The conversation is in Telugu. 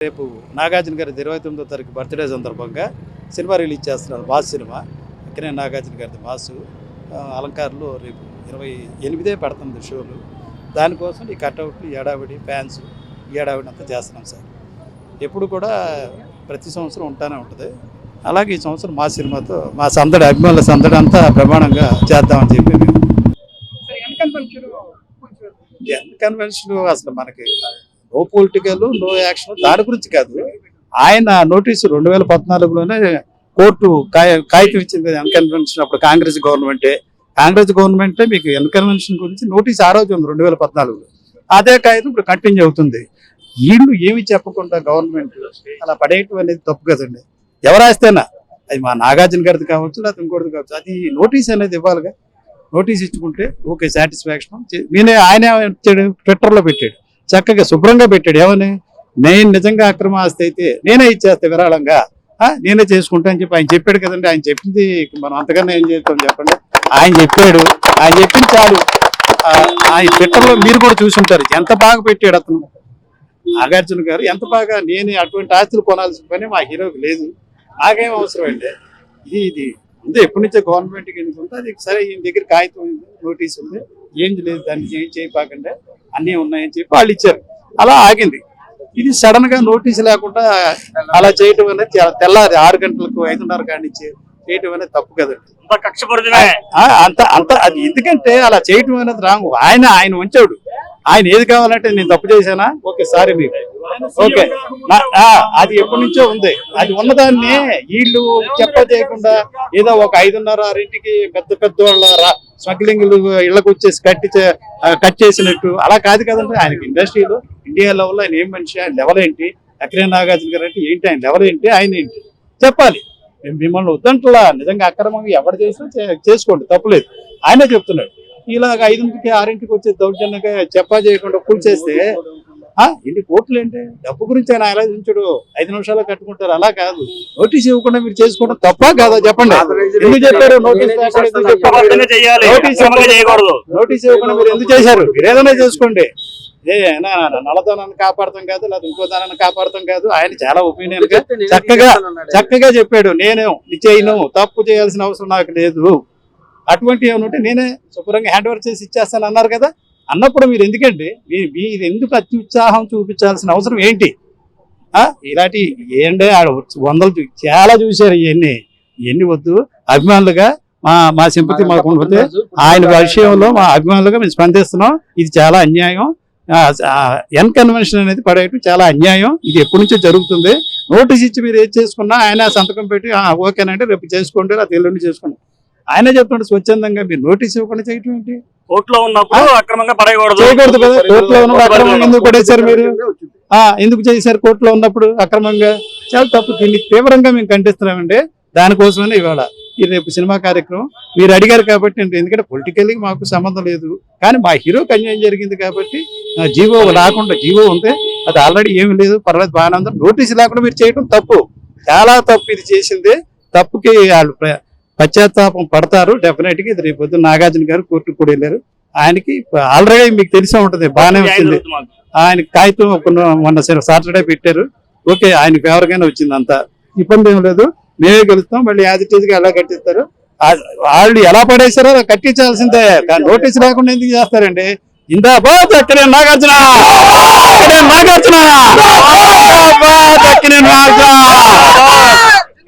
రేపు నాగార్జున గారి 29వ తారీఖు బర్త్డే సందర్భంగా సినిమా రిలీజ్ చేస్తున్నారు. మాస్ సినిమా అక్కడే నాగార్జున గారిది మాసు అలంకారులు రేపు 28 పెడుతుంది షోలు. దానికోసం ఈ కట్అవుట్లు ఏడావిడి ఫ్యాన్స్ ఏడావిడి అంతా చేస్తున్నాం సార్. ఎప్పుడు కూడా ప్రతి సంవత్సరం ఉంటానే ఉంటుంది. అలాగే ఈ సంవత్సరం మా సినిమాతో మా సందడి అభిమానుల సందడి అంతా ప్రమాణంగా చేద్దామని చెప్పి మేము కన్వెన్షన్ అసలు మనకి నో పొలిటికల్ నో యాక్షన్ దాని గురించి కాదు. ఆయన నోటీసు 2014లోనే కోర్టు కాగితం ఇచ్చింది. ఎన్కన్వెన్షన్ అప్పుడు కాంగ్రెస్ గవర్నమెంటే మీకు ఎన్కన్వెన్షన్ గురించి నోటీస్ ఆ రోజు ఉంది 2014లో. అదే కాగితం ఇప్పుడు కంటిన్యూ అవుతుంది. వీళ్ళు ఏమి చెప్పకుండా గవర్నమెంట్ అలా పడేయటం అనేది తప్పు కదండి. ఎవరాస్తేనా అది మా నాగార్జున గారిది కావచ్చు లేకపోతే ఇంకోటిది కావచ్చు, అది నోటీస్ అనేది ఇవ్వాలిగా. నోటీస్ ఇచ్చుకుంటే ఓకే సాటిస్ఫాక్షన్. నేనే ఆయన ట్విట్టర్లో పెట్టాడు, చక్కగా శుభ్రంగా పెట్టాడు. ఏమని, నేను నిజంగా అక్రమ ఆస్తి అయితే నేనే ఇచ్చేస్తే విరాళంగా నేనే చేసుకుంటా అని చెప్పి ఆయన చెప్పాడు కదండి. ఆయన చెప్పింది మనం అంతకన్నా ఏం చేస్తాం చెప్పండి. ఆయన చెప్పాడు, ఆయన చెప్పింది చాలు. ఆయన ట్విట్టర్లో మీరు కూడా చూసుంటారు ఎంత బాగా పెట్టాడు అతను. నాగార్జున గారు ఎంత బాగా, నేను అటువంటి ఆస్తులు కొనాల్సిన పని మా హీరోకి లేదు, నాకేం అవసరం అండి. ఇది ముందు ఎప్పటి నుంచో గవర్నమెంట్కి ఎన్నుకుంటే అది సరే ఈయన దగ్గర కాగితం ఉంది, నోటీస్ ఉంది, ఏం లేదు దానికి ఏం చేయపాకండి అన్నీ ఉన్నాయని చెప్పి వాళ్ళు ఇచ్చారు. అలా ఆగింది. ఇది సడన్ గా నోటీసు లేకుండా అలా చేయటం అనేది తెల్లారి 6 గంటలకు 5:30 కానిచ్చి చేయటం అనేది తప్పు కదండి. అంత అది ఎందుకంటే అలా చేయటం అనేది రాంగ్. ఆయన ఉంచాడు. ఆయన ఏది కావాలంటే నేను తప్పు చేశానా, ఓకే సారీ మీకు ఓకే, అది ఎప్పటి నుంచో ఉంది. అది ఉన్నదాన్ని వీళ్ళు చెప్పజేయకుండా ఏదో ఒక 5:30, 6ంటికి పెద్ద వాళ్ళ స్మగ్లింగ్ ఇళ్లకు వచ్చేసి కట్ చేసినట్టు అలా కాదు కదండి. ఆయనకి ఇండస్ట్రీలో ఇండియా లెవెల్లో ఆయన ఏం మనిషి, ఆయన లెవెల్ ఏంటి, అక్కినే నాగార్జున గారు అంటే ఏంటి, ఆయన లెవెల్ ఏంటి, ఆయన ఏంటి చెప్పాలి. మేము మిమ్మల్ని వద్దంటలా, నిజంగా అక్రమంగా ఎవరు చేసినా చేసుకోండి తప్పులేదు. ఆయనే చెప్తున్నాడు. ఇలాగ 5ంటికి 6ంటికి వచ్చే దౌర్జన్యంగా చెప్పా చేయకుండా కూల్ చేస్తే ఇన్ని కోట్లు ఏంటి, డబ్బు గురించి ఆయన ఆలోచించడు. 5 నిమిషాలు కట్టుకుంటారు. అలా కాదు, నోటీస్ ఇవ్వకుండా మీరు చేసుకోవడం తప్ప కాదా చెప్పండి. ఎందుకు చెప్పారు నోటీస్ ఇవ్వకుండా మీరు ఎందుకు చేశారు? మీరు ఏదైనా చేసుకోండి. నల్లధనాన్ని కాపాడతాం కాదు, లేదా ఇంకో దానాన్ని కాపాడతాం కాదు. ఆయన చాలా ఒపీనియన్ గా చక్కగా చెప్పాడు. నేను చేయను, తప్పు చేయాల్సిన అవసరం నాకు లేదు, అటువంటి ఏమనుంటే నేనే శుభ్రంగా హ్యాండ్ ఓవర్ చేసి ఇచ్చేస్తాను అన్నారు కదా. అన్నప్పుడు మీరు ఎందుకండి, మీరు ఎందుకు అత్యుత్సాహం చూపించాల్సిన అవసరం ఏంటి? ఇలాంటి ఏంటంటే వందలు చాలా చూశారు. ఇవన్నీ వద్దు. అభిమానులుగా మా సింపతి మాకు ఉండకపోతే ఆయన విషయంలో మా అభిమానులుగా మేము స్పందిస్తున్నాం. ఇది చాలా అన్యాయం. ఎన్కన్వెన్షన్ అనేది పడేయటం చాలా అన్యాయం. ఇది ఎప్పటి నుంచో జరుగుతుంది. నోటీస్ ఇచ్చి మీరు ఏది చేసుకున్నా ఆయన సంతకం పెట్టి ఓకేనంటే రేపు చేసుకోండి, లేదా ఎల్లుండి చేసుకోండి. ఆయనే చెప్తున్నాడు స్వచ్ఛందంగా. మీరు నోటీస్ ఇవ్వకుండా చేయటం ఏంటి? కోర్టులో ఉన్నప్పుడు అక్రమంగా పడేయకూడదు కదా. కోర్టులో ఉన్నప్పుడు అక్రమంగా ఎందుకు పడేశారు మీరు? ఎందుకు చేశారు కోర్టులో ఉన్నప్పుడు అక్రమంగా? చాలా తప్పు. దీన్ని తీవ్రంగా మేము ఖండిస్తున్నామండి. దానికోసమనే ఇవాళ ఈ రేపు సినిమా కార్యక్రమం మీరు అడిగారు కాబట్టి, ఎందుకంటే పొలిటికల్లీ మాకు సంబంధం లేదు, కానీ మా హీరోకి అన్యాయం జరిగింది కాబట్టి జీవో రాకుండా, జీవో ఉంటే అది ఆల్రెడీ ఏమి లేదు, పర్లేదు బాగానే ఉంది. నోటీసు లేకుండా మీరు చేయడం తప్పు, చాలా తప్పు. ఇది చేసింది తప్పుకి వాళ్ళు పశ్చాత్తాపం పడతారు డెఫినెట్ గా. ఇది రేపు పొద్దున్న నాగార్జున గారు కోర్టుకు కూడా వెళ్ళారు. ఆయనకి ఆల్రెడీ మీకు తెలిసే ఉంటది, బాగానే వచ్చింది. ఆయన కాగితం మొన్న సాటర్డే పెట్టారు, ఓకే ఆయన ఫేవర్ గానే వచ్చింది. అంతా ఇబ్బంది ఏం లేదు, మేమే గెలుస్తాం. మళ్ళీ యాజ్ ఇట్ ఈజ్ గా ఎలా కట్టిస్తారు, వాళ్ళు ఎలా పడేశారో అలా కట్టించాల్సిందే. నోటీస్ లేకుండా ఎందుకు చేస్తారండి? ఇందాబాద్ అక్కడే నాగార్జున, అక్కడే నాగార్జున, అక్కడే నాగార్జున.